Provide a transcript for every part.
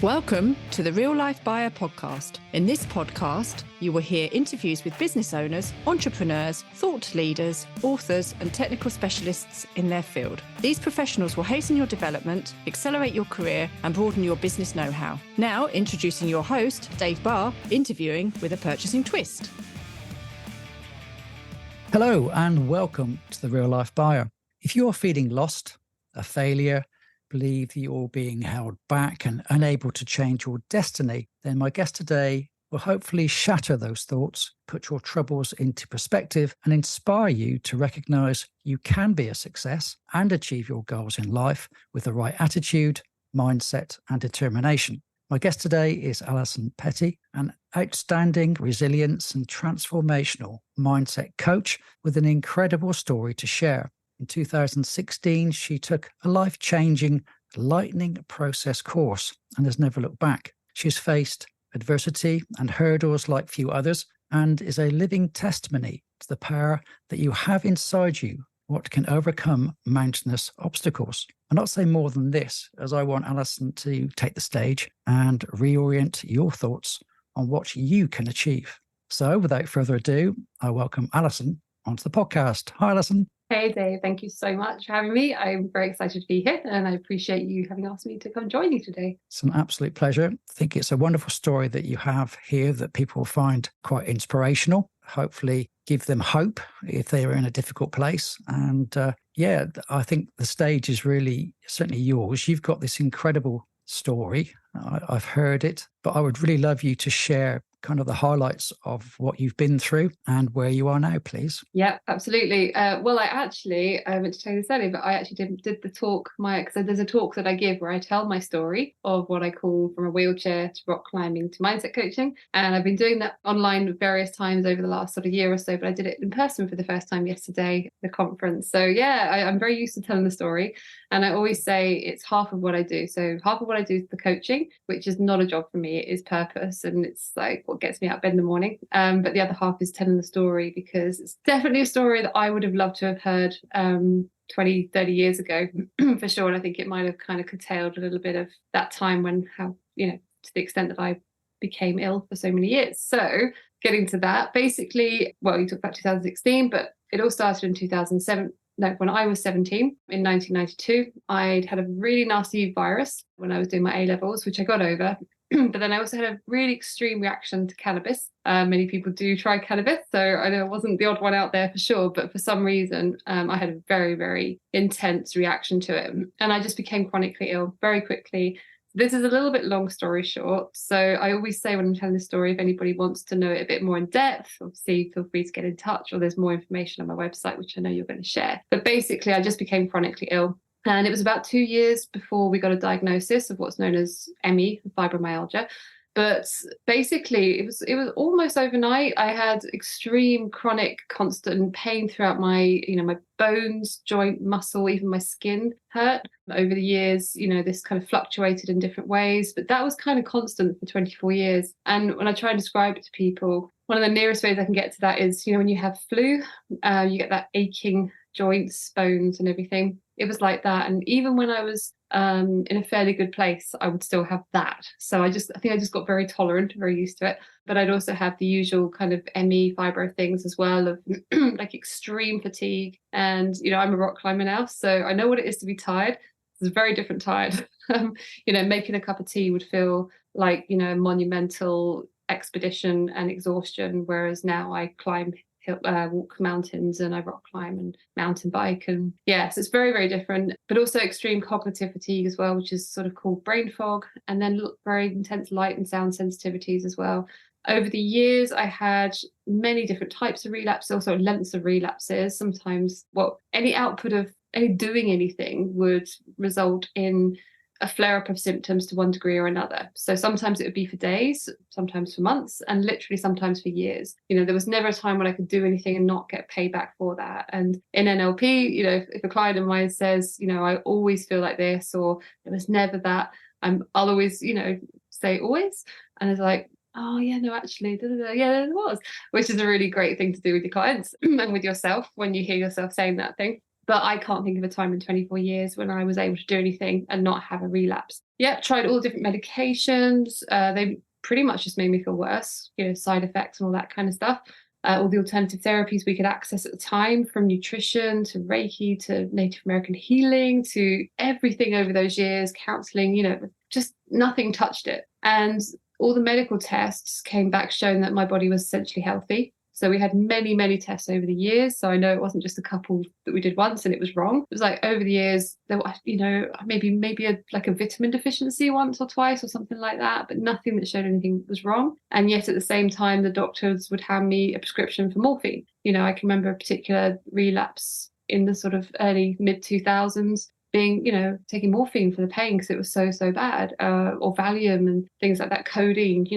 Welcome to the Real Life Buyer podcast. In this podcast, you will hear interviews with business owners, entrepreneurs, thought leaders, authors, and technical specialists in their field. These professionals will hasten your development, accelerate your career, and broaden your business know-how. Now, introducing your host, Dave Barr, interviewing with a purchasing twist. Hello, and welcome to the Real Life Buyer. If you're feeling lost, a failure, believe that you're being held back and unable to change your destiny, then my guest today will hopefully shatter those thoughts, put your troubles into perspective, and inspire you to recognize you can be a success and achieve your goals in life with the right attitude, mindset, and determination. My guest today is Alison Petty, an outstanding resilience and transformational mindset coach with an incredible story to share. In 2016, she took a life-changing lightning process course and has never looked back. She's faced adversity and hurdles like few others and is a living testimony to the power that you have inside you, what can overcome mountainous obstacles. I'll not say more than this, as I want Alison to take the stage and reorient your thoughts on what you can achieve. So without further ado, I welcome Alison onto the podcast. Hi, Alison. Hey Dave, thank you so much for having me. I'm very excited to be here and I appreciate you having asked me to come join you today. It's an absolute pleasure. I think it's a wonderful story that you have here that people will find quite inspirational, hopefully give them hope if they are in a difficult place. And I think the stage is really certainly yours. You've got this incredible story. I've heard it, but I would really love you to share kind of the highlights of what you've been through and where you are now, please. Yeah, absolutely. Well, I meant to tell you this earlier, but I actually did the talk, so there's a talk that I give where I tell my story of what I call from a wheelchair to rock climbing to mindset coaching. And I've been doing that online various times over the last sort of year or so, but I did it in person for the first time yesterday at the conference. So yeah, I'm very used to telling the story. And I always say it's half of what I do. So half of what I do is the coaching, which is not a job for me. It is purpose. And it's like what gets me out of bed in the morning. But the other half is telling the story, because it's definitely a story that I would have loved to have heard 20, 30 years ago, for sure. And I think it might have kind of curtailed a little bit of that time to the extent that I became ill for so many years. So getting to that, basically, well, you talked about 2016, but it all started in 2007. No, when I was 17 in 1992, I'd had a really nasty virus when I was doing my A-levels, which I got over. But then I also had a really extreme reaction to cannabis. Many people do try cannabis, so I know I wasn't the odd one out there for sure, but for some reason, I had a very, very intense reaction to it. And I just became chronically ill very quickly. This is a little bit long story short. So I always say when I'm telling the story, if anybody wants to know it a bit more in depth, obviously feel free to get in touch, or there's more information on my website, which I know you're going to share. But basically, I just became chronically ill. And it was about 2 years before we got a diagnosis of what's known as ME, fibromyalgia. But basically, it was almost overnight. I had extreme, chronic, constant pain throughout my bones, joint, muscle, even my skin hurt. Over the years, this kind of fluctuated in different ways, but that was kind of constant for 24 years. And when I try and describe it to people, one of the nearest ways I can get to that is, when you have flu, you get that aching joints, bones, and everything. It was like that. And even when I was in a fairly good place, I would still have that. So I think I just got very tolerant, very used to it. But I'd also have the usual kind of ME fibro things as well, of like extreme fatigue. And, I'm a rock climber now, so I know what it is to be tired. It's a very different tired. Making a cup of tea would feel like, a monumental expedition and exhaustion, whereas now I walk mountains and I rock climb and mountain bike, and yes, it's very, very different. But also extreme cognitive fatigue as well, which is sort of called brain fog, and then very intense light and sound sensitivities as well. Over the years, I had many different types of relapses, also lengths of relapses. Sometimes, any output of any doing anything would result in a flare-up of symptoms to one degree or another. So sometimes it would be for days, sometimes for months, and literally sometimes for years. There was never a time when I could do anything and not get payback for that. And in NLP, if a client of mine says, I always feel like this, or there was never that, I'll always, say always. And it's like, oh yeah, no, actually, yeah, there was, which is a really great thing to do with your clients and with yourself when you hear yourself saying that thing. But I can't think of a time in 24 years when I was able to do anything and not have a relapse. Yeah, tried all different medications. They pretty much just made me feel worse, side effects and all that kind of stuff. All the alternative therapies we could access at the time, from nutrition to Reiki to Native American healing to everything over those years, counseling, just nothing touched it. And all the medical tests came back showing that my body was essentially healthy. So we had many, many tests over the years. So I know it wasn't just a couple that we did once and it was wrong. It was like over the years, there were, maybe a vitamin deficiency once or twice or something like that, but nothing that showed anything was wrong. And yet at the same time, the doctors would hand me a prescription for morphine. I can remember a particular relapse in the sort of early mid 2000s being, taking morphine for the pain because it was so bad, or Valium and things like that, codeine,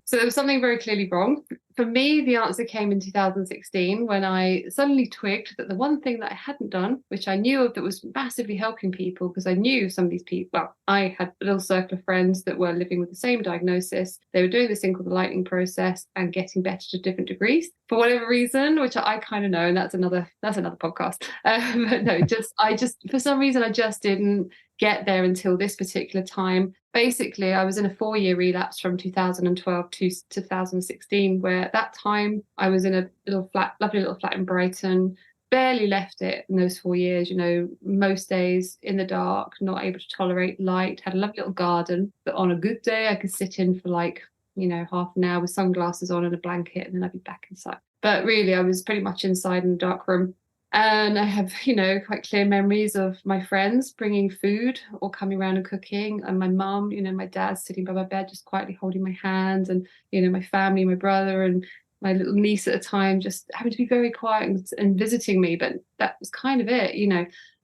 So there was something very clearly wrong. For me, the answer came in 2016 when I suddenly twigged that the one thing that I hadn't done, which I knew of that was massively helping people, because I knew some of these people, well, I had a little circle of friends that were living with the same diagnosis. They were doing this thing called the lightning process and getting better to different degrees for whatever reason, which I kind of know, and that's another podcast. But no, I just for some reason, I just didn't get there until this particular time. Basically, I was in a 4-year relapse from 2012 to 2016, where at that time I was in a lovely little flat in Brighton, barely left it in those 4 years, most days in the dark, not able to tolerate light, had a lovely little garden that on a good day I could sit in for half an hour with sunglasses on and a blanket, and then I'd be back inside. But really, I was pretty much inside in a dark room. And I have, quite clear memories of my friends bringing food or coming around and cooking. And my mum, my dad sitting by my bed, just quietly holding my hand. And, my family, my brother and my little niece at the time, just having to be very quiet and visiting me. But that was kind of it,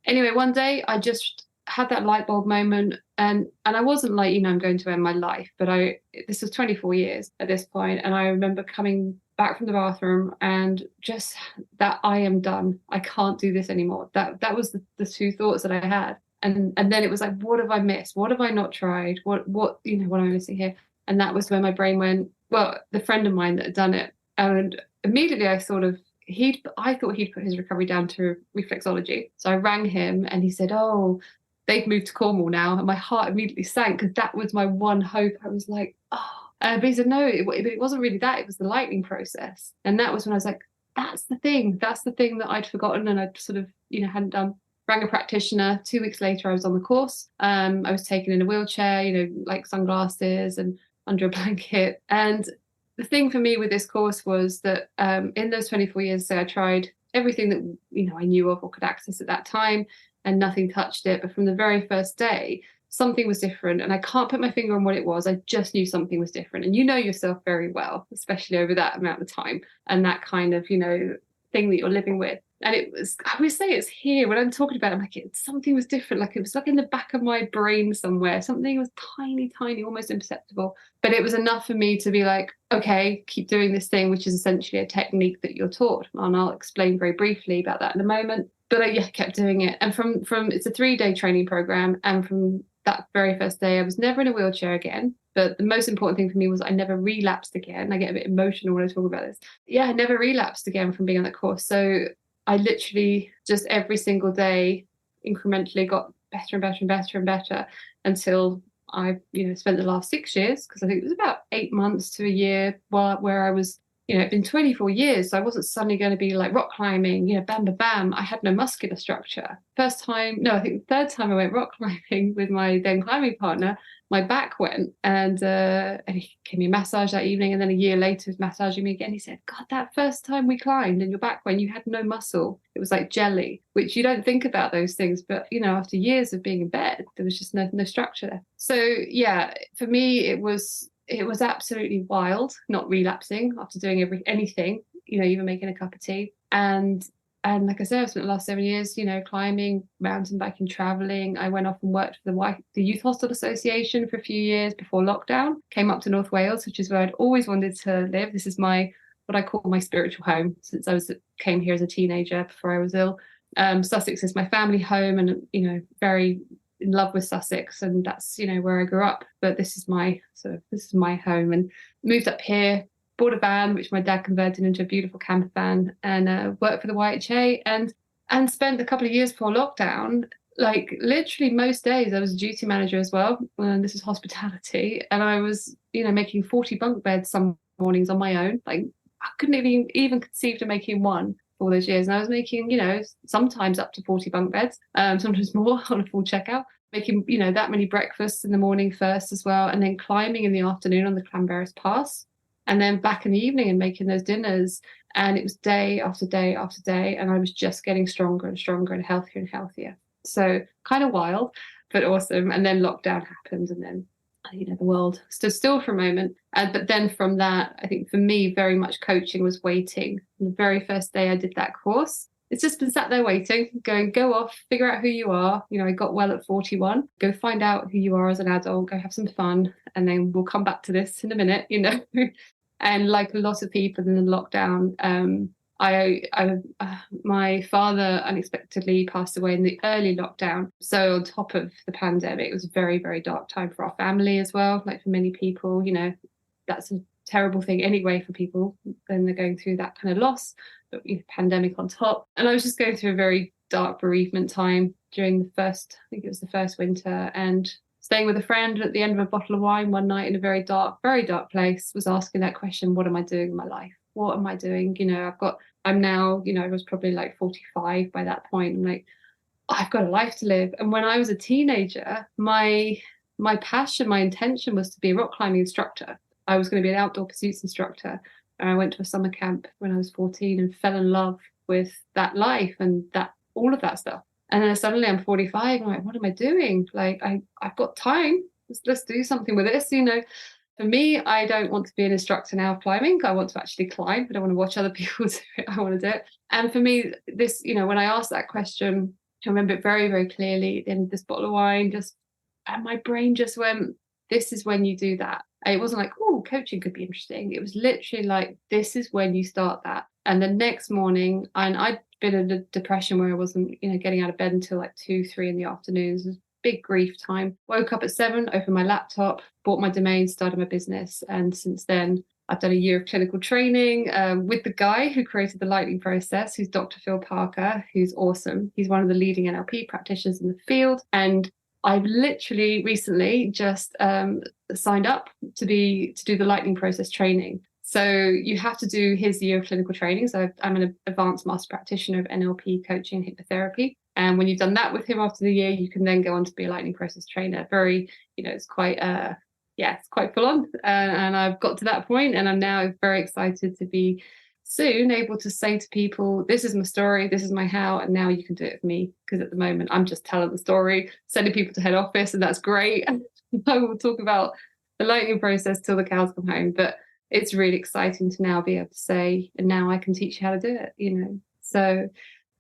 Anyway, one day I just had that light bulb moment. And I wasn't like, I'm going to end my life. But this was 24 years at this point. And I remember coming back from the bathroom and just that I am done. I can't do this anymore. That was the two thoughts that I had. And then it was like, what have I missed? What have I not tried? What am I missing here? And that was when my brain went, well, the friend of mine that had done it. And immediately I thought he'd put his recovery down to reflexology. So I rang him and he said, oh, they've moved to Cornwall now. And my heart immediately sank because that was my one hope. I was like, oh. But he said, no, it wasn't really that. It was the lightning process. And that was when I was like, that's the thing. That's the thing that I'd forgotten and I'd sort of, hadn't done. Rang a practitioner. 2 weeks later, I was on the course. I was taken in a wheelchair, like sunglasses and under a blanket. And the thing for me with this course was that in those 24 years, I tried everything that, I knew of or could access at that time, and nothing touched it. But from the very first day, something was different, and I can't put my finger on what it was. I just knew something was different. And yourself very well, especially over that amount of time and that kind of, thing that you're living with. And it was, I always say it's here when I'm talking about it, I'm like, something was different. Like it was like in the back of my brain somewhere. Something was tiny, almost imperceptible. But it was enough for me to be like, okay, keep doing this thing, which is essentially a technique that you're taught. And I'll explain very briefly about that in a moment. But I kept doing it. And from it's a 3-day training program. And from that very first day, I was never in a wheelchair again. But the most important thing for me was I never relapsed again. I get a bit emotional when I talk about this. Yeah, I never relapsed again from being on that course. So I literally just every single day incrementally got better and better and better and better until I, spent the last 6 years, because I think it was about 8 months to a year where I was, it'd been 24 years. So I wasn't suddenly going to be like rock climbing, bam, bam, bam. I had no muscular structure. I think the third time I went rock climbing with my then climbing partner, my back went and he gave me a massage that evening. And then a year later, he was massaging me again. He said, God, that first time we climbed and your back went, you had no muscle. It was like jelly, which you don't think about those things. But, after years of being in bed, there was just no structure there. So, yeah, for me, it was absolutely wild not relapsing after doing anything, even making a cup of tea. And like I said, I've spent the last 7 years, climbing, mountain biking, traveling. I went off and worked for the Youth Hostel Association for a few years before lockdown. Came up to North Wales, which is where I'd always wanted to live. This is what I call my spiritual home since came here as a teenager before I was ill. Sussex is my family home, and very in love with Sussex, and that's where I grew up. But this is my home, and moved up here. Bought a van, which my dad converted into a beautiful camper van, and worked for the YHA. And and spent a couple of years before lockdown, like literally most days I was a duty manager as well, and this is hospitality, and I was, making 40 bunk beds some mornings on my own. Like I couldn't even conceive of making one for all those years, and I was making, sometimes up to 40 bunk beds, sometimes more on a full checkout, making, that many breakfasts in the morning first as well, and then climbing in the afternoon on the Clanberis Pass, and then back in the evening and making those dinners. And it was day after day after day, and I was just getting stronger and stronger and healthier and healthier. So kind of wild, but awesome. And then lockdown happened, and then the world stood still for a moment. But then from that, I think for me, very much coaching was waiting. And the very first day I did that course, it's just been sat there waiting, going, go off, figure out who you are. I got well at 41. Go find out who you are as an adult, go have some fun, and then we'll come back to this in a minute, And like a lot of people in the lockdown, my father unexpectedly passed away in the early lockdown. So on top of the pandemic, it was a very, very dark time for our family as well. Like for many people, that's a terrible thing anyway for people when they're going through that kind of loss, but pandemic on top. And I was just going through a very dark bereavement time during I think it was the first winter, and staying with a friend at the end of a bottle of wine one night in a very dark place, was asking that question, what am I doing in my life? What am I doing? I'm now, I was probably like 45 by that point. I'm like, I've got a life to live. And when I was a teenager, my passion, my intention was to be a rock climbing instructor. I was going to be an outdoor pursuits instructor. And I went to a summer camp when I was 14 and fell in love with that life and all of that stuff. And then suddenly I'm 45. I'm like, what am I doing? Like, I've got time. Let's do something with this. For me, I don't want to be an instructor now of climbing. I want to actually climb. I don't want to watch other people do it. I want to do it. And for me, this, when I asked that question, I remember it very, very clearly. In this bottle of wine, and my brain just went, this is when you do that. And it wasn't like, oh, coaching could be interesting. It was literally like, this is when you start that. And the next morning, and I'd been in a depression where I wasn't, getting out of bed until like 2, 3 in the afternoons. It was big grief time. Woke up at 7, opened my laptop, bought my domain, started my business. And since then, I've done a year of clinical training with the guy who created the lightning process, who's Dr. Phil Parker, who's awesome. He's one of the leading NLP practitioners in the field. And I've literally recently just signed up to do the lightning process training. So you have to do his year of clinical training. So I'm an advanced master practitioner of NLP coaching and hypnotherapy. And when you've done that with him after the year, you can then go on to be a lightning process trainer. Very, it's quite, it's quite full on. And I've got to that point, and I'm now very excited to be soon able to say to people, this is my story, this is my how, and now you can do it for me. Because at the moment, I'm just telling the story, sending people to head office, and that's great. I will talk about the lightning process till the cows come home. But it's really exciting to now be able to say, and now I can teach you how to do it, So,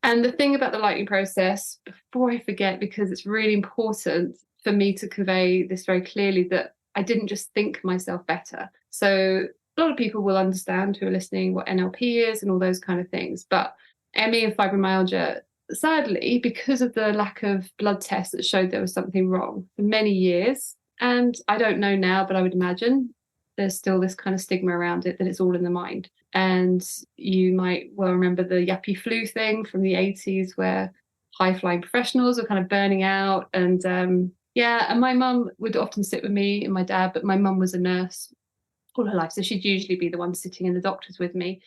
and the thing about the lightning process, before I forget, because it's really important for me to convey this very clearly, that I didn't just think myself better. So a lot of people will understand who are listening what NLP is and all those kind of things. But ME and fibromyalgia, sadly, because of the lack of blood tests that showed there was something wrong for many years, and I don't know now, but I would imagine there's still this kind of stigma around it, that it's all in the mind. And you might well remember the yuppie flu thing from the 80s, where high-flying professionals were kind of burning out. And and my mum would often sit with me and my dad, but my mum was a nurse all her life. So she'd usually be the one sitting in the doctors with me,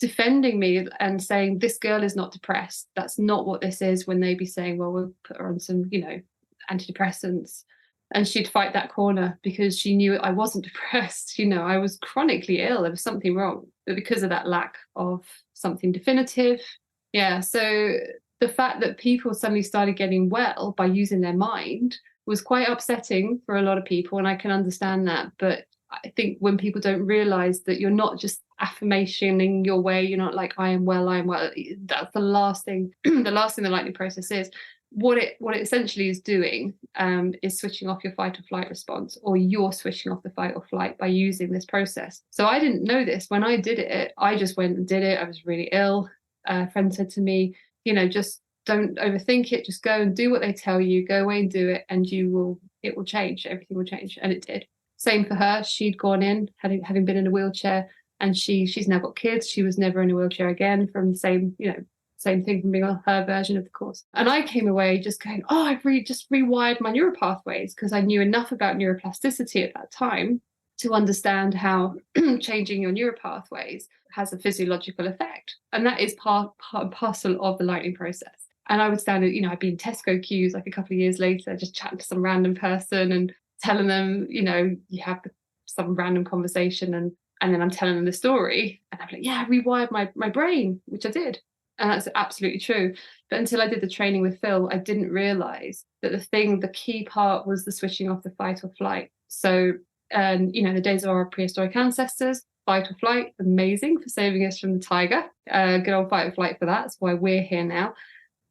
defending me and saying, this girl is not depressed. That's not what this is, when they'd be saying, well, we'll put her on some, antidepressants. And she'd fight that corner because she knew I wasn't depressed. I was chronically ill. There was something wrong. But because of that lack of something definitive. Yeah. So the fact that people suddenly started getting well by using their mind was quite upsetting for a lot of people. And I can understand that. But I think when people don't realize that you're not just affirmationing your way, you're not like, I am well. That's the last thing, the lightning process is. What it essentially is doing is switching off your fight or flight response, or you're switching off the fight or flight by using this process. So I didn't know this when I did it. I just went and did it. I was really ill. A friend said to me, just don't overthink it. Just go and do what they tell you. Go away and do it, and it will change. Everything will change, and it did. Same for her. She'd gone in, having been in a wheelchair, and she's now got kids. She was never in a wheelchair again from the same, Same thing from being on her version of the course. And I came away just going, oh, I've just rewired my neural pathways, because I knew enough about neuroplasticity at that time to understand how changing your neural pathways has a physiological effect. And that is part and parcel of the lightning process. And I would stand, I'd be in Tesco queues like a couple of years later, just chatting to some random person and telling them, you have some random conversation, and then I'm telling them the story. And I'm like, yeah, I rewired my brain, which I did. And that's absolutely true. But until I did the training with Phil, I didn't realize that the key part was the switching off the fight or flight. So, the days of our prehistoric ancestors, fight or flight, amazing for saving us from the tiger. Good old fight or flight for that. That's why we're here now.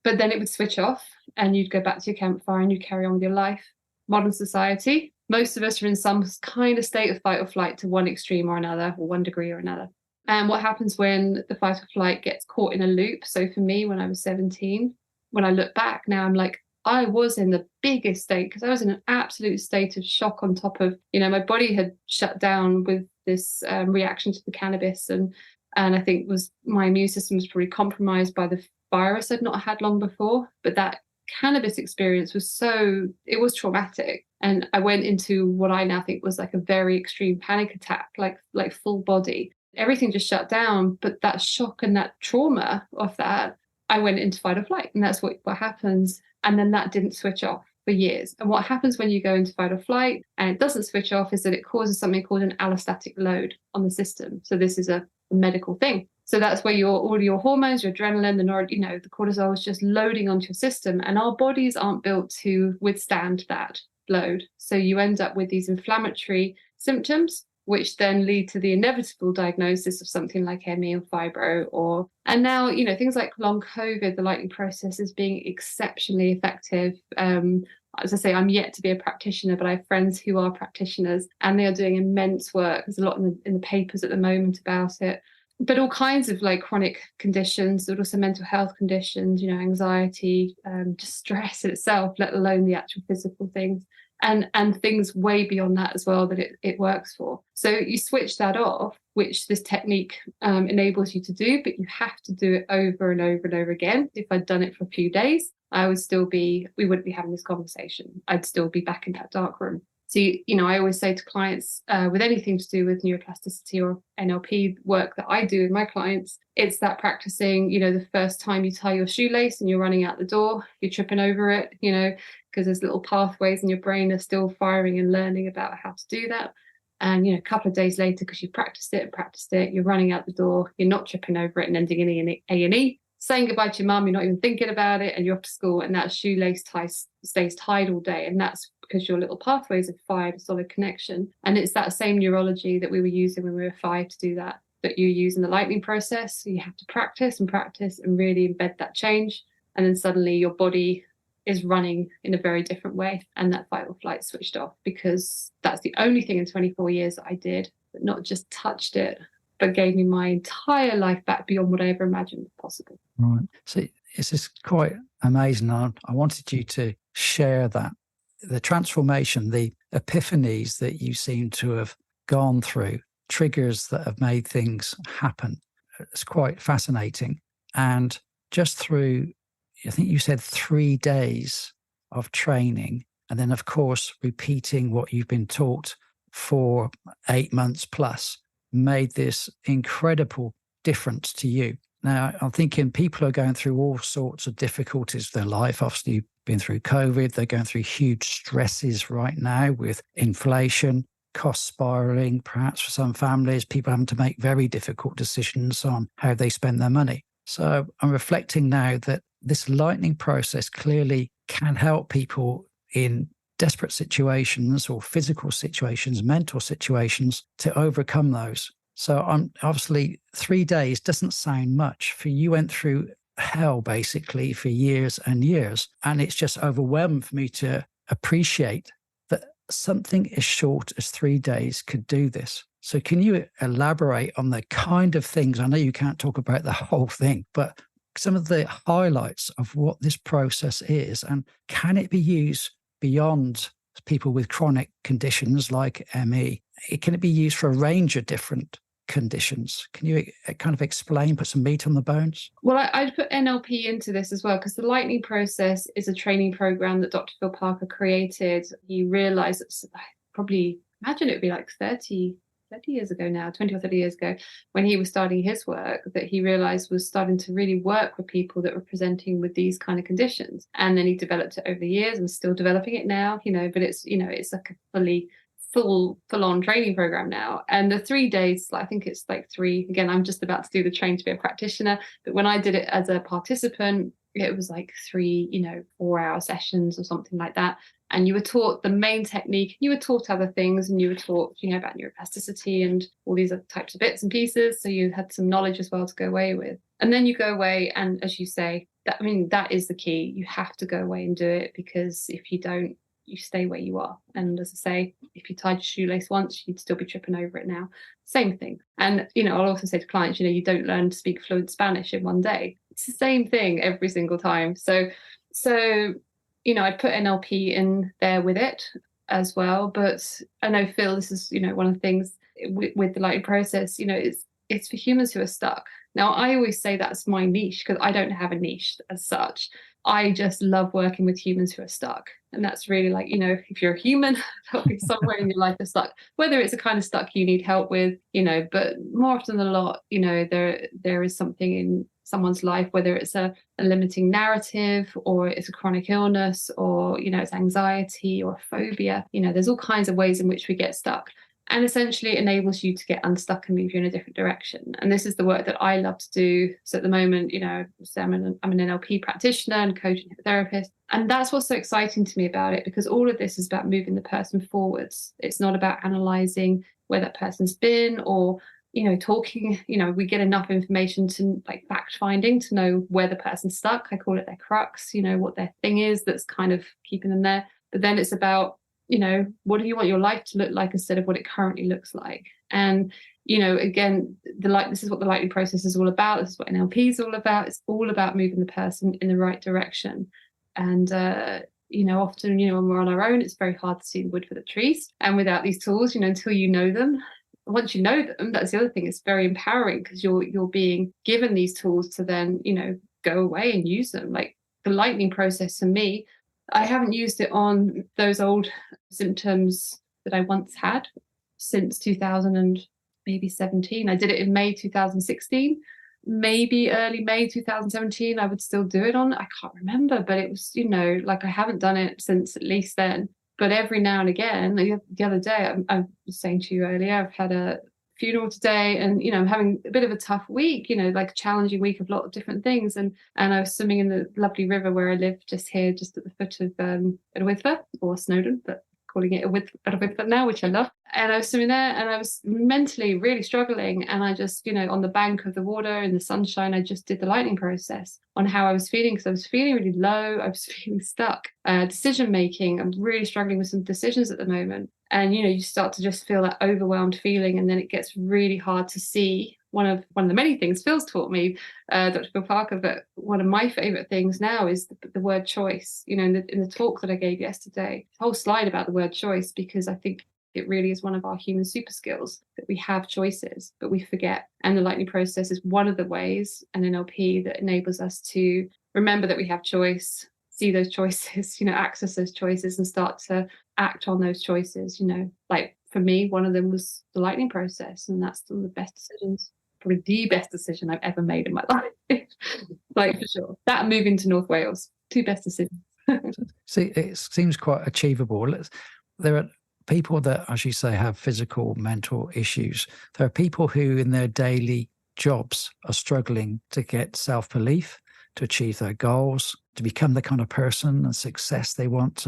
But then it would switch off and you'd go back to your campfire and you'd carry on with your life. Modern society, most of us are in some kind of state of fight or flight to one extreme or another, or 1 degree or another. And what happens when the fight or flight gets caught in a loop? So for me, when I was 17, when I look back now, I'm like, I was in the biggest state, because I was in an absolute state of shock, on top of, my body had shut down with this reaction to the cannabis. And I think my immune system was probably compromised by the virus I'd not had long before. But that cannabis experience was traumatic. And I went into what I now think was like a very extreme panic attack, like full body. Everything just shut down. But that shock and that trauma of that, I went into fight or flight. And that's what happens. And then that didn't switch off for years. And what happens when you go into fight or flight and it doesn't switch off is that it causes something called an allostatic load on the system. So this is a medical thing. So that's where all your hormones, your adrenaline, the cortisol is just loading onto your system. And our bodies aren't built to withstand that load. So you end up with these inflammatory symptoms, which then lead to the inevitable diagnosis of something like ME or fibro, and now, things like long COVID, the lightning process is being exceptionally effective. As I say, I'm yet to be a practitioner, but I have friends who are practitioners and they are doing immense work. There's a lot in the papers at the moment about it. But all kinds of like chronic conditions, but also mental health conditions, anxiety, just stress in itself, let alone the actual physical things. And things way beyond that as well that it works for. So you switch that off, which this technique enables you to do, but you have to do it over and over and over again. If I'd done it for a few days, we wouldn't be having this conversation. I'd still be back in that dark room. So, I always say to clients with anything to do with neuroplasticity or NLP work that I do with my clients, it's that practicing, the first time you tie your shoelace and you're running out the door, you're tripping over it, because there's little pathways in your brain are still firing and learning about how to do that. And, a couple of days later, because you practiced it, you're running out the door, you're not tripping over it and ending in A&E, saying goodbye to your mum, you're not even thinking about it, and you're off to school, and that shoelace stays tied all day. And that's because your little pathways have fired a solid connection. And it's that same neurology that we were using when we were 5 to do that you use in the lightning process. So you have to practice and really embed that change. And then suddenly your body is running in a very different way. And that fight or flight switched off, because that's the only thing in 24 years that I did, but not just touched it, but gave me my entire life back beyond what I ever imagined possible. Right. So it's just quite amazing. I wanted you to share that, the transformation, the epiphanies that you seem to have gone through, triggers that have made things happen. It's quite fascinating. And just through, I think you said 3 days of training, and then, of course, repeating what you've been taught for 8 months plus, made this incredible difference to you. Now, I'm thinking people are going through all sorts of difficulties with their life. Obviously, you've been through COVID. They're going through huge stresses right now with inflation, cost spiraling, perhaps for some families, people having to make very difficult decisions on how they spend their money. So I'm reflecting now that this lightning process clearly can help people in desperate situations or physical situations, mental situations, to overcome those. So I'm obviously 3 days doesn't sound much. For you went through hell basically for years and years. And it's just overwhelming for me to appreciate that something as short as 3 days could do this. So can you elaborate on the kind of things? I know you can't talk about the whole thing, but some of the highlights of what this process is, and can it be used beyond people with chronic conditions like ME? Can it be used for a range of different conditions. Can you kind of explain, put some meat on the bones? Well, I'd put NLP into this as well, because the lightning process is a training program that Dr. Phil Parker created. He realized that probably, imagine it would be like 30 years ago now, 20 or 30 years ago, when he was starting his work, that he realized was starting to really work with people that were presenting with these kind of conditions. And then he developed it over the years and still developing it now, but it's like a full-on training program now. And the 3 days, I think it's like three, again, I'm just about to do the train to be a practitioner, but when I did it as a participant, it was like 3 4-hour sessions or something like that. And you were taught the main technique, you were taught other things, and you were taught about neuroplasticity and all these other types of bits and pieces, so you had some knowledge as well to go away with. And then you go away, and as you say, that is the key. You have to go away and do it, because if you don't, you stay where you are. And as I say, if you tied your shoelace once, you'd still be tripping over it now. Same thing. And I'll also say to clients, you don't learn to speak fluent Spanish in one day. It's the same thing every single time. So I put NLP in there with it as well. But I know, Phil, this is one of the things with the lightning process. It's for humans who are stuck. Now, I always say that's my niche, because I don't have a niche as such. I just love working with humans who are stuck. And that's really like, if you're a human, there'll be somewhere in your life that's stuck, whether it's a kind of stuck you need help with, but more often than not, there is something in someone's life, whether it's a limiting narrative, or it's a chronic illness, or, it's anxiety or a phobia. There's all kinds of ways in which we get stuck. And essentially it enables you to get unstuck and move you in a different direction. And this is the work that I love to do. So at the moment, so I'm an NLP practitioner and coach and therapist. And that's what's so exciting to me about it, because all of this is about moving the person forwards. It's not about analysing where that person's been, or, talking, we get enough information to fact finding to know where the person's stuck. I call it their crux, what their thing is that's kind of keeping them there. But then it's about, what do you want your life to look like instead of what it currently looks like? And, again, this is what the lightning process is all about. This is what NLP is all about. It's all about moving the person in the right direction. And, often, when we're on our own, it's very hard to see the wood for the trees. And without these tools, until you know them, once you know them, that's the other thing. It's very empowering, because you're being given these tools to then, go away and use them. Like the lightning process for me, I haven't used it on those old symptoms that I once had since 2017. I did it in May 2016, maybe early May 2017. I would still do it on. I can't remember, but it was, I haven't done it since at least then. But every now and again, the other day, I was saying to you earlier, I've had a funeral today, and I'm having a bit of a tough week, like a challenging week of a lot of different things, and I was swimming in the lovely river where I live, just at the foot of Edwithfa, or Snowdon, but calling it Edwithfa now, which I love. And I was swimming there, and I was mentally really struggling, and I just on the bank of the water in the sunshine, I just did the lightning process on how I was feeling, because I was feeling really low, I was feeling stuck. Decision making, I'm really struggling with some decisions at the moment. And you start to just feel that overwhelmed feeling, and then it gets really hard to see. One of the many things Phil's taught me, Dr. Phil Parker, but one of my favorite things now is the word choice. In the talk that I gave yesterday, a whole slide about the word choice, because I think it really is one of our human super skills, that we have choices, but we forget. And the lightning process is one of the ways, and NLP, that enables us to remember that we have choice, see those choices, access those choices, and start to act on those choices. Like for me, one of them was the lightning process, and that's one of the best decisions, probably the best decision I've ever made in my life. For sure. That and moving to North Wales, 2 best decisions. See, it seems quite achievable. There are people that, as you say, have physical, mental issues. There are people who in their daily jobs are struggling to get self-belief, to achieve their goals, to become the kind of person and success they want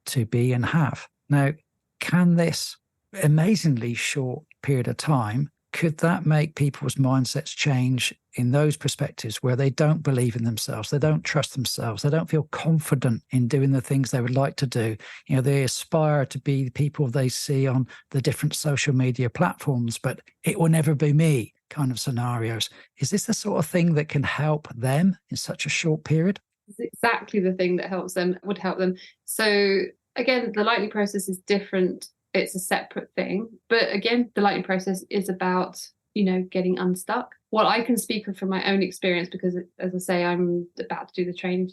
to be and have. Now, can this amazingly short period of time, could that make people's mindsets change in those perspectives where they don't believe in themselves, they don't trust themselves, they don't feel confident in doing the things they would like to do? They aspire to be the people they see on the different social media platforms, but it will never be me kind of scenarios. Is this the sort of thing that can help them in such a short period? It's exactly the thing that would help them. So again, the lightning process is different. It's a separate thing. But again, the lightning process is about, getting unstuck. What I can speak of from my own experience, because as I say, I'm about to do the training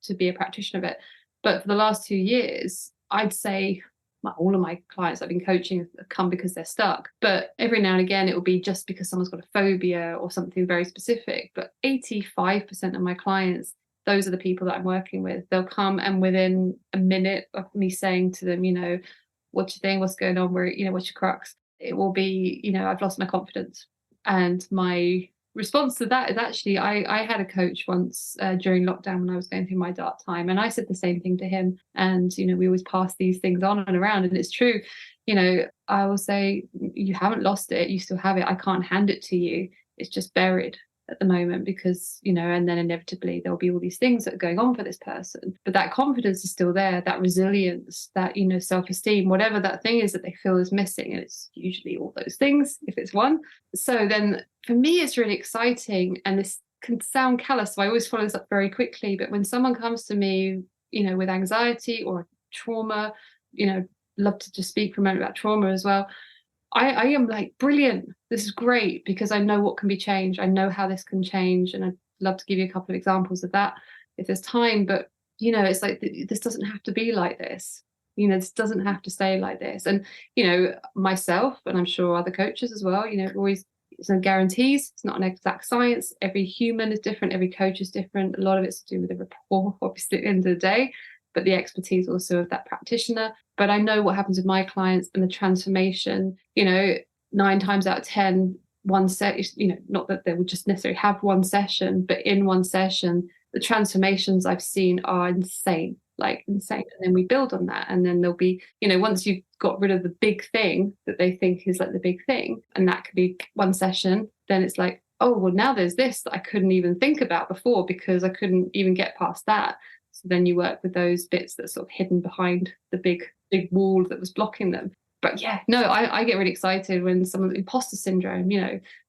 to be a practitioner of it. But for the last 2 years, I'd say all of my clients I've been coaching have come because they're stuck. But every now and again, it will be just because someone's got a phobia or something very specific. But 85% of my clients, those are the people that I'm working with. They'll come, and within a minute of me saying to them, what's your thing? What's going on? What's your crux? It will be, I've lost my confidence. And my response to that is actually, I had a coach once during lockdown when I was going through my dark time, and I said the same thing to him. And we always pass these things on and around, and it's true. I will say, you haven't lost it, you still have it. I can't hand it to you. It's just buried at the moment because and then inevitably there'll be all these things that are going on for this person, but that confidence is still there, that resilience, that self-esteem, whatever that thing is that they feel is missing, and it's usually all those things if it's one. So then for me it's really exciting, and this can sound callous, so I always follow this up very quickly, but when someone comes to me with anxiety or trauma, love to just speak for a moment about trauma as well. I am like, brilliant, this is great, because I know what can be changed. I know how this can change. And I'd love to give you a couple of examples of that if there's time. But, it's like, this doesn't have to be like this. This doesn't have to stay like this. And, myself, and I'm sure other coaches as well, always, there's no guarantees. It's not an exact science. Every human is different. Every coach is different. A lot of it's to do with the rapport, obviously, at the end of the day, but the expertise also of that practitioner. But I know what happens with my clients and the transformation, 9 times out of 10, one set, not that they would just necessarily have one session, but in one session, the transformations I've seen are insane, like insane. And then we build on that. And then there'll be, once you've got rid of the big thing that they think is like the big thing, and that could be one session, then it's like, oh, well, now there's this that I couldn't even think about before because I couldn't even get past that. So then you work with those bits that are sort of hidden behind the big wall that was blocking them. But yeah, no, I get really excited when someone's imposter syndrome,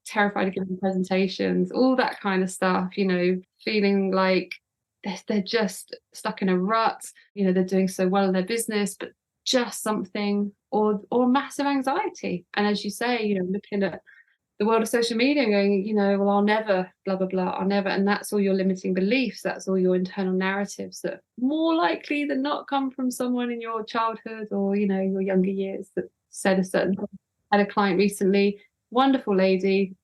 terrified of giving presentations, all that kind of stuff, feeling like they're just stuck in a rut, they're doing so well in their business, but just something or massive anxiety. And as you say, looking at the world of social media and going, well, I'll never, blah, blah, blah, I'll never. And that's all your limiting beliefs. That's all your internal narratives that more likely than not come from someone in your childhood or, your younger years that said a certain thing. I had a client recently, wonderful lady.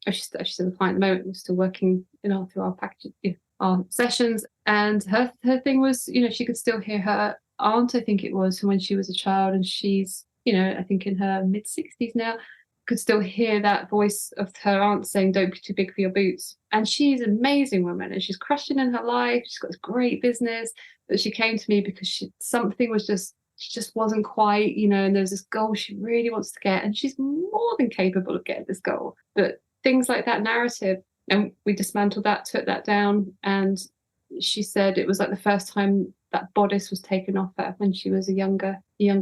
She's still a client at the moment. We're still working through our package, our sessions. And her thing was, she could still hear her aunt, I think it was, from when she was a child. And she's, I think in her mid-60s now, could still hear that voice of her aunt saying, don't be too big for your boots. And she's an amazing woman and she's crushing in her life. She's got this great business, but she came to me because something was she just wasn't quite, and there's this goal she really wants to get. And she's more than capable of getting this goal. But things like that narrative, and we dismantled that, took that down. And she said it was like the first time that bodice was taken off her when she was a younger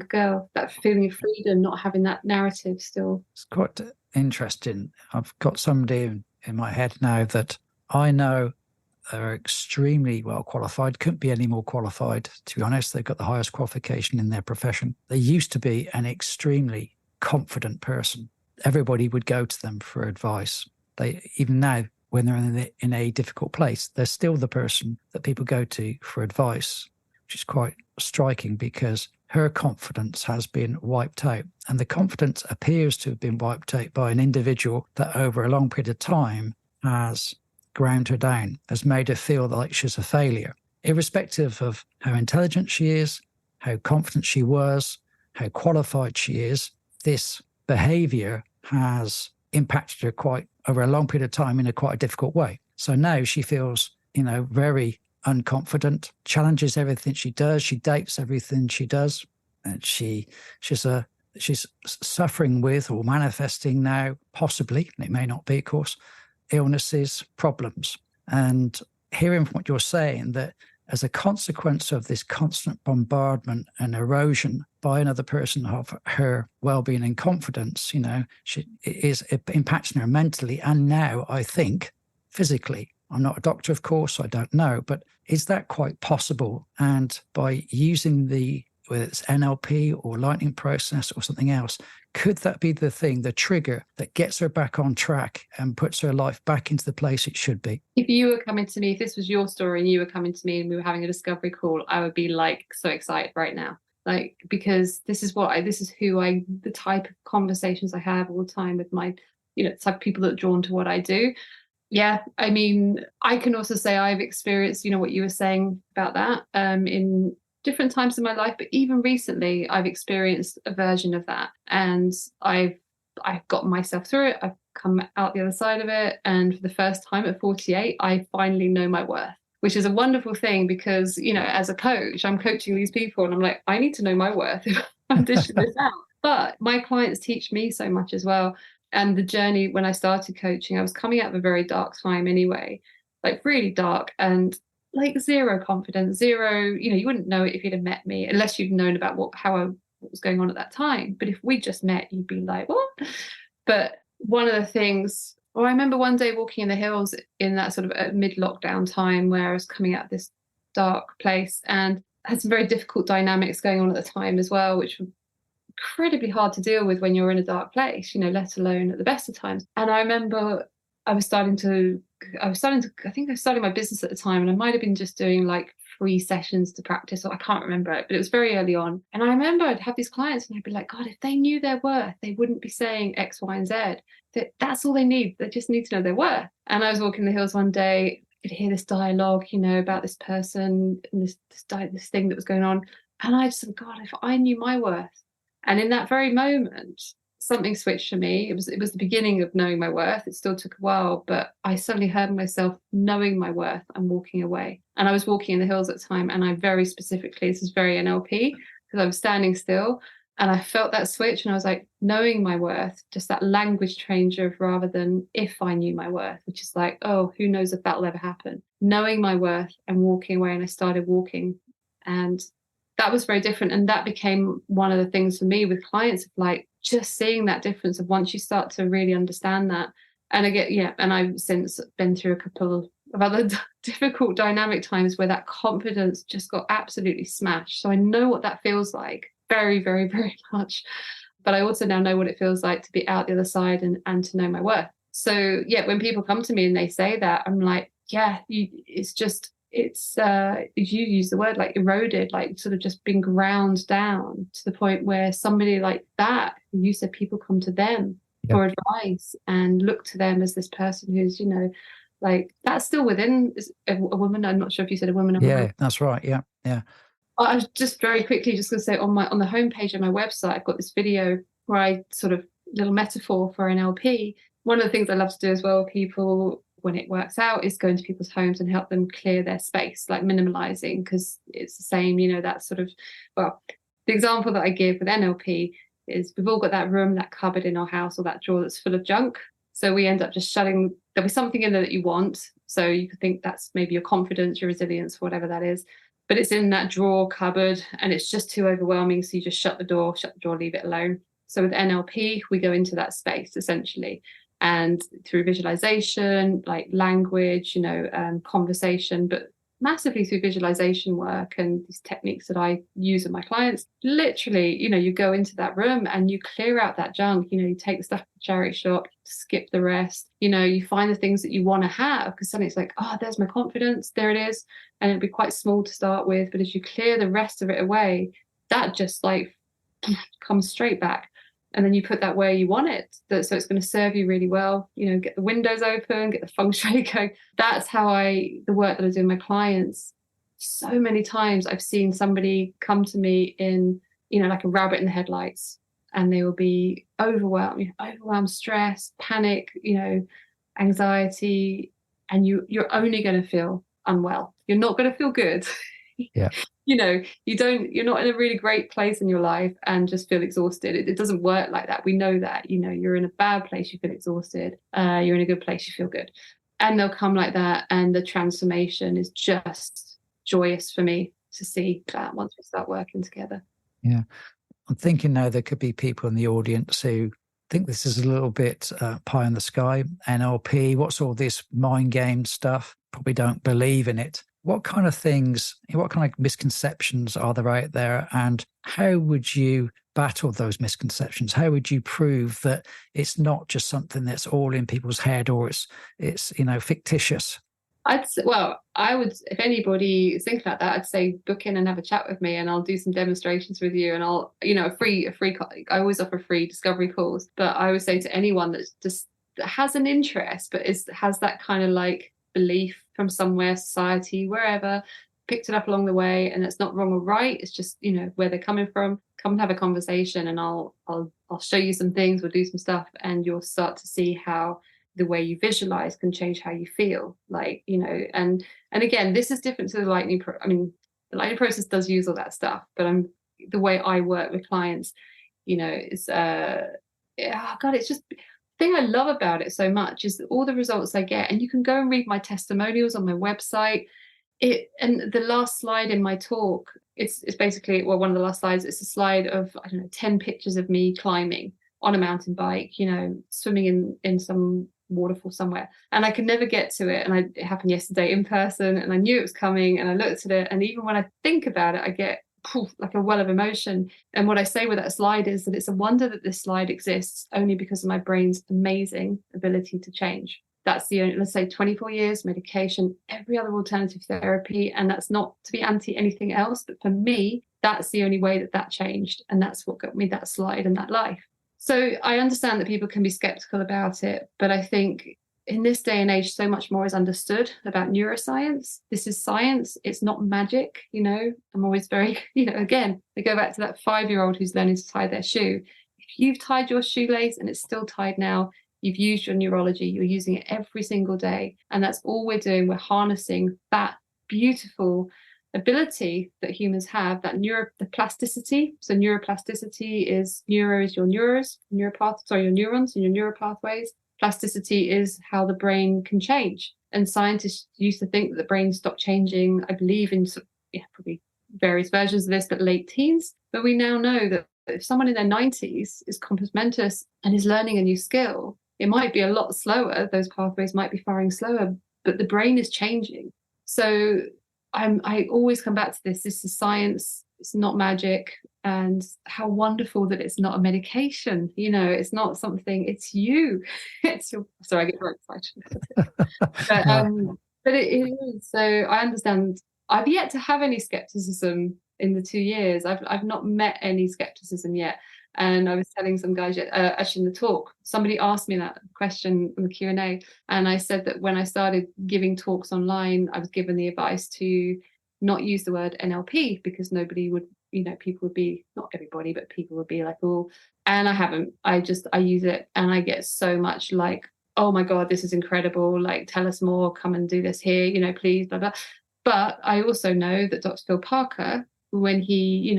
girl, that feeling of freedom, not having that narrative still. It's quite interesting. I've got somebody in my head now that I know are extremely well qualified, couldn't be any more qualified, to be honest. They've got the highest qualification in their profession. They used to be an extremely confident person. Everybody would go to them for advice. They, even now, when they're in a difficult place, they're still the person that people go to for advice, which is quite striking because her confidence has been wiped out. And the confidence appears to have been wiped out by an individual that over a long period of time has ground her down, has made her feel like she's a failure. Irrespective of how intelligent she is, how confident she was, how qualified she is, this behavior has impacted her quite over a long period of time in a quite a difficult way. So now she feels, very unconfident, challenges everything she does. She dates everything she does. And she's suffering with or manifesting now, possibly, and it may not be, of course, illnesses, problems. And hearing from what you're saying, that as a consequence of this constant bombardment and erosion by another person of her well-being and confidence, it is impacting her mentally and now, I think, physically. I'm not a doctor, of course, I don't know, but is that quite possible? And by using whether it's NLP or lightning process or something else, Could that be the thing, the trigger that gets her back on track and puts her life back into the place it should be? If you were coming to me, if this was your story and you were coming to me and we were having a discovery call, I would be like so excited right now. Like, because this is the type of conversations I have all the time with my, the type of people that are drawn to what I do. Yeah, I mean, I can also say I've experienced, what you were saying about that in different times in my life, but even recently I've experienced a version of that, and I've gotten myself through it. I've come out the other side of it, and for the first time at 48, I finally know my worth, which is a wonderful thing because, as a coach, I'm coaching these people and I'm like, I need to know my worth if I'm dishing this out. But my clients teach me so much as well. And the journey, when I started coaching, I was coming out of a very dark time anyway, like really dark, and like zero confidence, zero, you wouldn't know it if you'd have met me unless you'd known about what was going on at that time. But if we just met, you'd be like, what? But one of the things, I remember one day walking in the hills in that sort of mid-lockdown time where I was coming out of this dark place and had some very difficult dynamics going on at the time as well, which were incredibly hard to deal with when you're in a dark place, let alone at the best of times. And I remember I think I was starting my business at the time, and I might have been just doing like 3 sessions to practice, or I can't remember it, but it was very early on. And I remember I'd have these clients and I'd be like, God, if they knew their worth, they wouldn't be saying X, Y, and Z. That's all they need. They just need to know their worth. And I was walking the hills one day, I could hear this dialogue, about this person and this thing that was going on. And I just said, God, if I knew my worth. And in that very moment, something switched for me. It was the beginning of knowing my worth. It still took a while, but I suddenly heard myself knowing my worth and walking away. And I was walking in the hills at the time, and I very specifically, this is very NLP, because I was standing still and I felt that switch, and I was like, knowing my worth, just that language change of rather than if I knew my worth, which is like, oh, who knows if that'll ever happen. Knowing my worth and walking away, and I started walking, and that was very different. And that became one of the things for me with clients, of like just seeing that difference of once you start to really understand that. And and I've since been through a couple of other difficult dynamic times where that confidence just got absolutely smashed. So I know what that feels like very, very, very much. But I also now know what it feels like to be out the other side and to know my worth. So yeah, when people come to me and they say that, I'm like, yeah, it's you use the word like eroded, like sort of just being ground down to the point where somebody like that, you said people come to them for advice and look to them as this person who's, like that's still within a woman. I'm not sure if you said a woman. Yeah, that's right. Yeah. I was just very quickly just going to say on the homepage of my website, I've got this video where I sort of little metaphor for NLP. One of the things I love to do as well, people, when it works out, is go into people's homes and help them clear their space, like minimalizing, because it's the same, that sort of, well, the example that I give with NLP is we've all got that room, that cupboard in our house, or that drawer that's full of junk. So we end up just there'll be something in there that you want. So you could think that's maybe your confidence, your resilience, whatever that is. But it's in that drawer, cupboard, and it's just too overwhelming. So you just shut the door, leave it alone. So with NLP, we go into that space essentially. And through visualization, like language, conversation, but massively through visualization work and these techniques that I use with my clients, literally, you go into that room and you clear out that junk, you take the stuff to the charity shop, skip the rest, you find the things that you want to have, because suddenly it's like, oh, there's my confidence, there it is. And it'll be quite small to start with, but as you clear the rest of it away, that just like comes straight back. And then you put that where you want it, so it's going to serve you really well. Get the windows open, get the feng shui going. That's how the work that I do with my clients. So many times I've seen somebody come to me in, like a rabbit in the headlights, and they will be overwhelmed, stress, panic, anxiety, and you're only going to feel unwell. You're not going to feel good. Yeah. You're not in a really great place in your life and just feel exhausted. It doesn't work like that. We know that, you're in a bad place, you feel exhausted. You're in a good place, you feel good. And they'll come like that. And the transformation is just joyous for me to see that once we start working together. Yeah. I'm thinking now there could be people in the audience who think this is a little bit pie in the sky, NLP, what's all this mind game stuff? Probably don't believe in it. What kind of things, what kind of misconceptions are there out there? And how would you battle those misconceptions? How would you prove that it's not just something that's all in people's head, or it's fictitious? I would, if anybody is thinking about that, I'd say book in and have a chat with me, and I'll do some demonstrations with you, and I'll, a free. I always offer free discovery calls, but I would say to anyone that has an interest, but has that kind of like belief from somewhere, society, wherever, picked it up along the way, and it's not wrong or right. It's just where they're coming from. Come and have a conversation, and I'll show you some things. We'll do some stuff, and you'll start to see how the way you visualize can change how you feel, and again, this is different to the lightning the lightning process does use all that stuff, but the way I work with clients, is it's just the thing I love about it so much is all the results I get. And you can go and read my testimonials on my website. And the last slide in my talk, it's basically, one of the last slides, it's a slide of 10 pictures of me climbing on a mountain bike, swimming in some waterfall somewhere, and I could never get to it, and it happened yesterday in person, and I knew it was coming, and I looked at it, and even when I think about it, I get like a well of emotion. And what I say with that slide is that it's a wonder that this slide exists only because of my brain's amazing ability to change. That's the only, let's say 24 years, medication, every other alternative therapy, and that's not to be anti anything else, but for me, that's the only way that changed, and that's what got me that slide and that life. So I understand that people can be skeptical about it, but I think in this day and age, so much more is understood about neuroscience. This is science. It's not magic. I'm always very, again, I go back to that 5-year-old who's learning to tie their shoe. If you've tied your shoelace and it's still tied now, you've used your neurology. You're using it every single day. And that's all we're doing. We're harnessing that beautiful ability that humans have, that the plasticity. So neuroplasticity is your neurons and your neural pathways. Plasticity is how the brain can change. And scientists used to think that the brain stopped changing, I believe, in probably various versions of this, but late teens. But we now know that if someone in their 90s is compos mentis and is learning a new skill, it might be a lot slower. Those pathways might be firing slower, but the brain is changing. So I always come back to this. This is science. It's not magic. And how wonderful that it's not a medication. It's not something. It's you. It's your. Sorry, I get very excited. But it is. So I understand. I've yet to have any skepticism in the 2 years. I've not met any skepticism yet. And I was telling some guys actually in the talk, somebody asked me that question in the Q&A, and I said that when I started giving talks online, I was given the advice to not use the word NLP because nobody would, people would be, not everybody, but people would be like, oh, and I haven't. I use it, and I get so much like, oh my God, this is incredible. Like, tell us more, come and do this here, please, blah, blah. But I also know that Dr. Phil Parker, when he,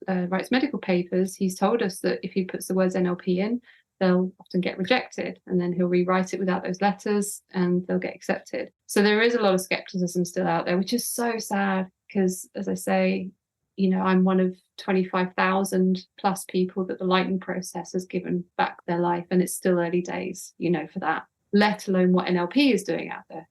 writes medical papers, he's told us that if he puts the words NLP in, they'll often get rejected, and then he'll rewrite it without those letters and they'll get accepted. So there is a lot of skepticism still out there, which is so sad because, as I say, I'm one of 25,000 plus people that the lightning process has given back their life, and it's still early days, for that, let alone what NLP is doing out there.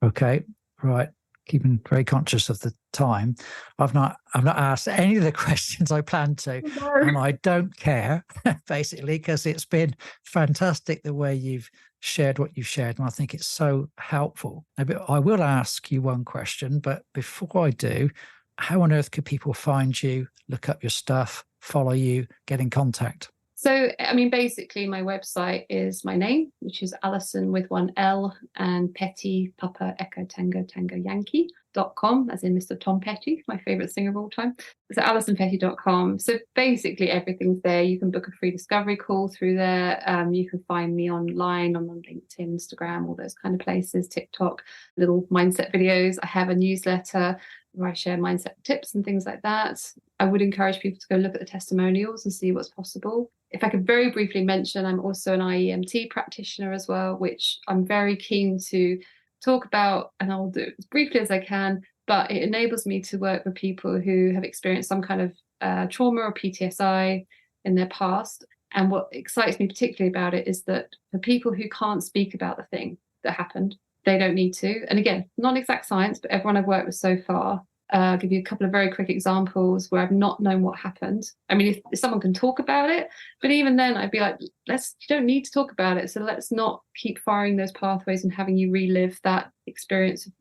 Okay, right. Keeping very conscious of the time. I've not asked any of the questions I planned to, and I don't care, basically, because it's been fantastic the way you've shared what you've shared, and I think it's so helpful. I will ask you one question, but before I do, how on earth could people find you, look up your stuff, follow you, get in contact? So, basically my website is my name, which is Alison with one L, and Petty, Papa, Echo, Tango, Tango, Yankee.com, as in Mr. Tom Petty, my favorite singer of all time. So AlisonPetty.com. So basically everything's there. You can book a free discovery call through there. You can find me online on LinkedIn, Instagram, all those kind of places, TikTok, little mindset videos. I have a newsletter where I share mindset tips and things like that. I would encourage people to go look at the testimonials and see what's possible. If I could very briefly mention, I'm also an IEMT practitioner as well, which I'm very keen to talk about, and I'll do it as briefly as I can, but it enables me to work with people who have experienced some kind of trauma or PTSI in their past. And what excites me particularly about it is that for people who can't speak about the thing that happened, they don't need to. And again, not exact science, but everyone I've worked with so far, I'll give you a couple of very quick examples where I've not known what happened. I mean, if someone can talk about it, but even then I'd be like, you don't need to talk about it. So let's not keep firing those pathways and having you relive that experience of,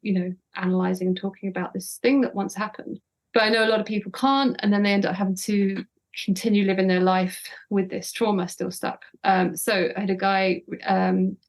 analyzing and talking about this thing that once happened. But I know a lot of people can't, and then they end up having to continue living their life with this trauma still stuck. So I had a guy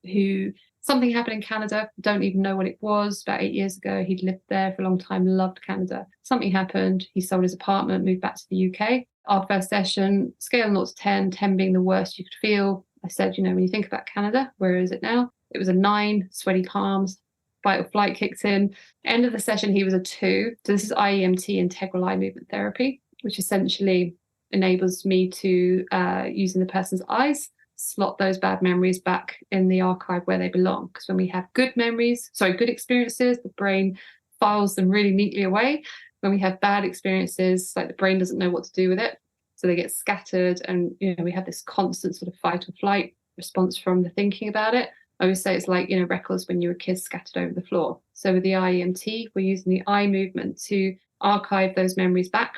who something happened in Canada, don't even know what it was, about 8 years ago. He'd lived there for a long time, loved Canada. Something happened. He sold his apartment, moved back to the UK. Our first session, scale 0 to 10, 10 being the worst you could feel. I said, when you think about Canada, where is it now? It was a 9, sweaty palms, fight or flight kicked in. End of the session, he was a 2. So this is IEMT, integral eye movement therapy, which essentially enables me to, using the person's eyes, slot those bad memories back in the archive where they belong. Because when we have good experiences, the brain files them really neatly away. When we have bad experiences, like the brain doesn't know what to do with it. So they get scattered, and we have this constant sort of fight or flight response from the thinking about it. I always say it's like, records when you were kids scattered over the floor. So with the IEMT, we're using the eye movement to archive those memories back.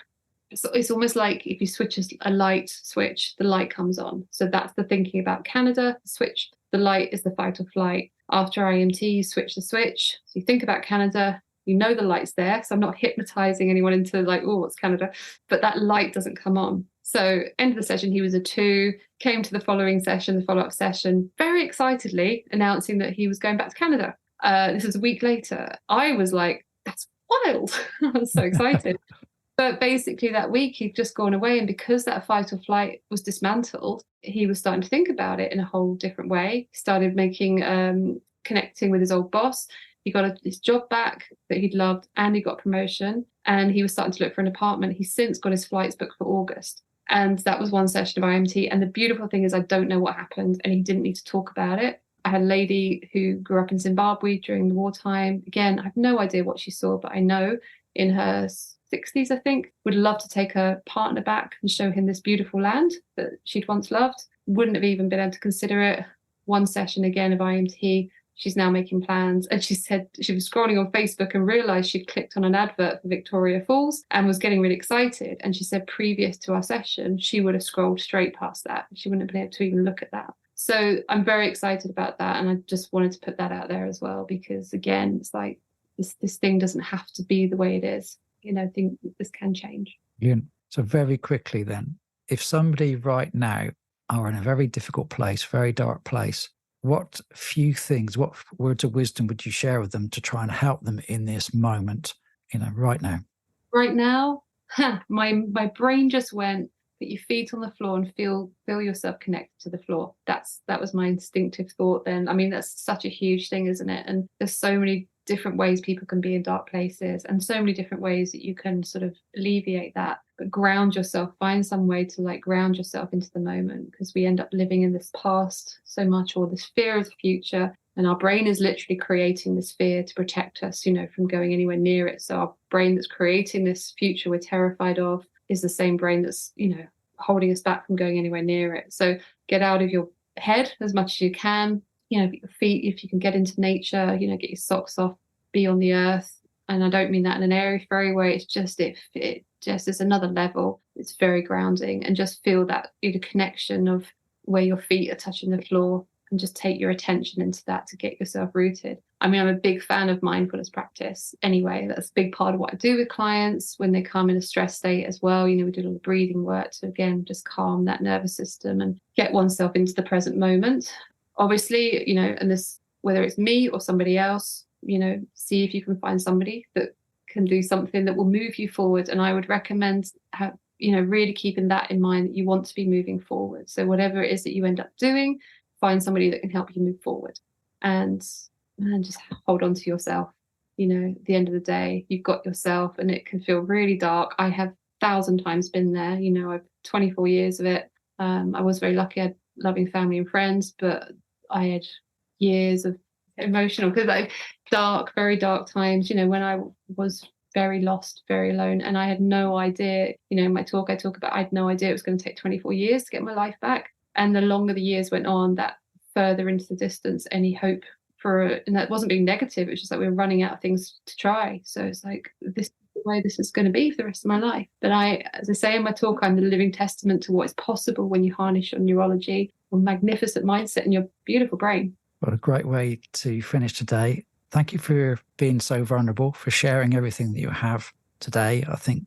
So it's almost like if you switch a light switch, the light comes on. So that's the thinking about Canada, the switch. The light is the fight or flight. After IMT, you switch the switch. So you think about Canada, the light's there. So I'm not hypnotizing anyone into like, oh, what's Canada? But that light doesn't come on. So end of the session, he was a 2, came to the following session, the follow-up session, very excitedly announcing that he was going back to Canada. This was a week later. I was like, that's wild. I was so excited. But basically that week he'd just gone away, and because that fight or flight was dismantled, he was starting to think about it in a whole different way. He started connecting with his old boss. He got his job back that he'd loved, and he got promotion, and he was starting to look for an apartment. He's since got his flights booked for August. And that was one session of IMT. And the beautiful thing is I don't know what happened, and he didn't need to talk about it. I had a lady who grew up in Zimbabwe during the wartime. Again, I have no idea what she saw, but I know in her 60s, I think, would love to take her partner back and show him this beautiful land that she'd once loved. Wouldn't have even been able to consider it. One session again of IMT, she's now making plans. And she said she was scrolling on Facebook and realized she'd clicked on an advert for Victoria Falls and was getting really excited. And she said previous to our session, she would have scrolled straight past that. She wouldn't have been able to even look at that. So I'm very excited about that. And I just wanted to put that out there as well, because again, it's like this thing doesn't have to be the way it is. I think this can change. Brilliant. So very quickly then, if somebody right now are in a very difficult place, very dark place, what few things, what words of wisdom would you share with them to try and help them in this moment, right now? Right now, my brain just went, put your feet on the floor and feel yourself connected to the floor. That was my instinctive thought then. I mean, that's such a huge thing, isn't it? And there's so many different ways people can be in dark places, and so many different ways that you can sort of alleviate that. But ground yourself, find some way to ground yourself into the moment, because we end up living in this past so much, or this fear of the future, and our brain is literally creating this fear to protect us, from going anywhere near it. So our brain that's creating this future we're terrified of is the same brain that's, holding us back from going anywhere near it. So get out of your head as much as you can. Your feet, if you can get into nature, get your socks off, be on the earth. And I don't mean that in an airy fairy way. It's just it just is another level. It's very grounding, and just feel that connection of where your feet are touching the floor, and just take your attention into that to get yourself rooted. I mean, I'm a big fan of mindfulness practice anyway. That's a big part of what I do with clients when they come in a stress state as well. We do all the breathing work to, again, just calm that nervous system and get oneself into the present moment. Obviously, and this, whether it's me or somebody else, see if you can find somebody that can do something that will move you forward. And I would recommend, really keeping that in mind, that you want to be moving forward. So whatever it is that you end up doing, find somebody that can help you move forward, and just hold on to yourself. At the end of the day, you've got yourself, and it can feel really dark. I have 1,000 times been there. I've 24 years of it. I was very lucky. I had loving family and friends, but I had years of emotional, because very dark times, when I was very lost, very alone, and I had no idea, in my talk I talk about, I had no idea it was going to take 24 years to get my life back. And the longer the years went on, that further into the distance any hope and that wasn't being negative, it's just like we were running out of things to try. So it's like this the way this is going to be for the rest of my life. But as I say in my talk, I'm the living testament to what is possible when you harness your neurology, your magnificent mindset, and your beautiful brain. What a great way to finish today. Thank you for being so vulnerable, for sharing everything that you have today. I think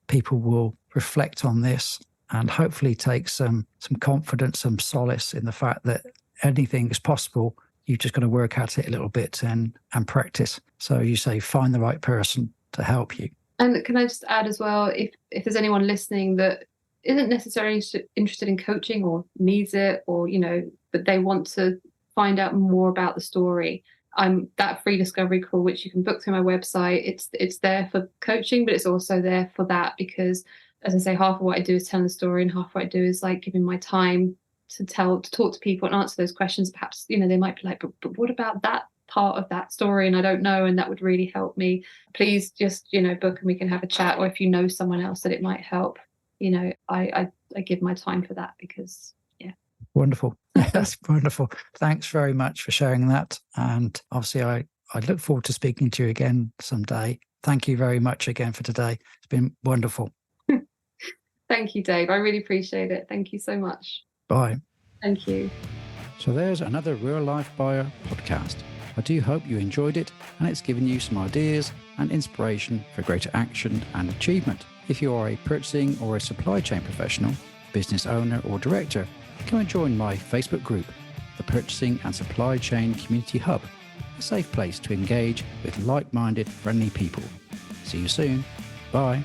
people will reflect on this and hopefully take some confidence, some solace in the fact that anything is possible. You've just got to work at it a little bit and practice. So you say, find the right person to help you. And can I just add as well, if there's anyone listening that isn't necessarily interested in coaching or needs it, or, but they want to find out more about the story, I'm that free discovery call, which you can book through my website. It's there for coaching, but it's also there for that, because as I say, half of what I do is telling the story, and half of what I do is like giving my time to talk to people and answer those questions. Perhaps, they might be like, but what about that part of that story? And I don't know, and that would really help me. Please just, book and we can have a chat. Or if you know someone else that it might help, I give my time for that, because Wonderful. That's wonderful. Thanks very much for sharing that. And obviously I look forward to speaking to you again someday. Thank you very much again for today. It's been wonderful. Thank you, Dave. I really appreciate it. Thank you so much. Bye. Thank you. So there's another Real Life Buyer podcast. I do hope you enjoyed it and it's given you some ideas and inspiration for greater action and achievement. If you are a purchasing or a supply chain professional, business owner or director, come and join my Facebook group, the Purchasing and Supply Chain Community Hub, a safe place to engage with like-minded, friendly people. See you soon. Bye.